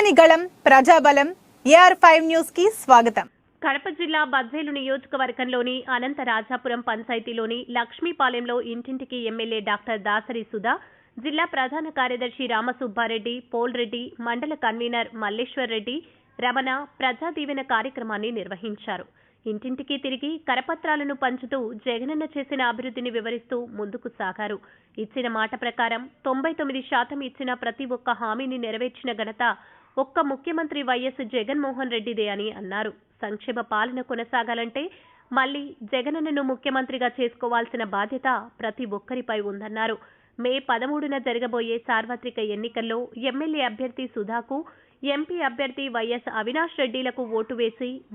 ప్రజని గళం ప్రజాబలం AR5 news కి స్వాగతం. కడప జిల్లా బద్వేలు నియోజకవర్గంలోని అనంత రాజాపురం పంచాయతీలోని లక్ష్మీపాలెంలో ఇంటింటికి ఎమ్మెల్యే డాక్టర్ దాసరి సుధా, జిల్లా ప్రధాన కార్యదర్శి రామసుబ్బారెడ్డి, పోల్రెడ్డి, మండల కన్వీనర్ మల్లేశ్వర్ రెడ్డి, రమణ ప్రజా దీవెన కార్యక్రమాన్ని నిర్వహించారు. ఇంటింటికి తిరిగి కరపత్రాలను పంచుతూ జగనన్న చేసిన అభివృద్ధిని వివరిస్తూ ముందుకు సాగారు. ఇచ్చిన మాట ప్రకారం 99% ఇచ్చిన ప్రతి ఒక్క హామీని నెరవేర్చిన ఘనత ఒక్క ముఖ్యమంత్రి వైఎస్ జగన్మోహన్ రెడ్డిదే అని అన్నారు. సంక్షేమ పాలన కొనసాగాలంటే మళ్లీ జగనన్నను ముఖ్యమంత్రిగా చేసుకోవాల్సిన బాధ్యత ప్రతి ఒక్కరిపై ఉందన్నారు. మే 13న జరగబోయే సార్వత్రిక ఎన్నికల్లో ఎమ్మెల్యే అభ్యర్థి సుధాకు, ఎంపీ అభ్యర్థి వైఎస్ అవినాష్ రెడ్డిలకు ఓటు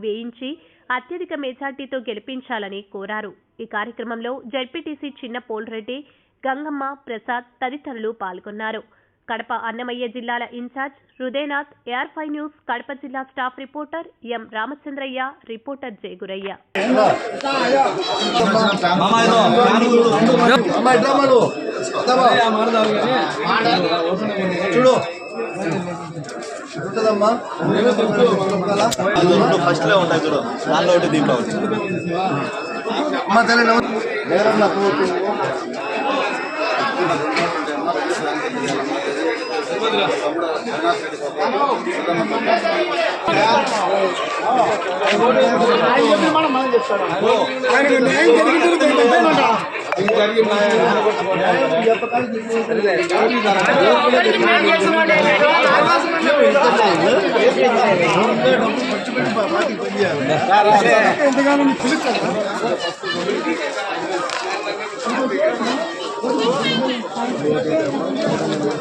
వేయించి అత్యధిక మెజార్టీతో గెలిపించాలని కోరారు. ఈ కార్యక్రమంలో జడ్పీటీసీ చిన్న పోల్రెడ్డి, గంగమ్మ, ప్రసాద్ తదితరులు పాల్గొన్నారు. కడప అన్నమయ్య జిల్లాల incharge Hridaynath, AR5 news Kadapa జిల్లా స్టాఫ్ రిపోర్టర్ ఎం రామచంద్రయ్య, రిపోర్టర్ జయగురయ్య. ఫస్ట్ లో ఉంటాయి చూడు, దానిలో ఒకటి దీంట్లో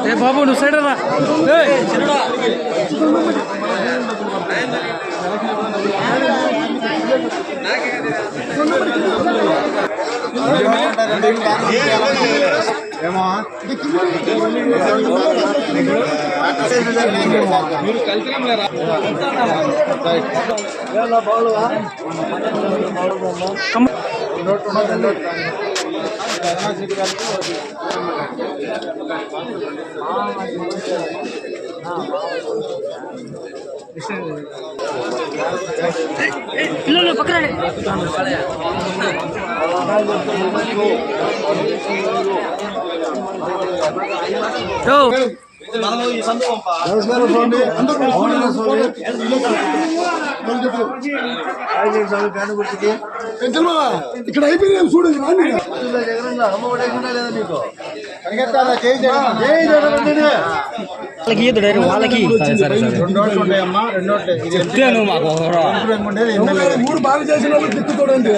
ఏ బాబు నువ్వు సైడ్ రా. మీరు కలిసి పిల్లలు పక్కన ఇక్కడ అయిపోయింది చూడండి. వాళ్ళకి చెప్తే నువ్వు మాకు 3 బాగా చేసిన వాళ్ళు తిప్పుకోండి.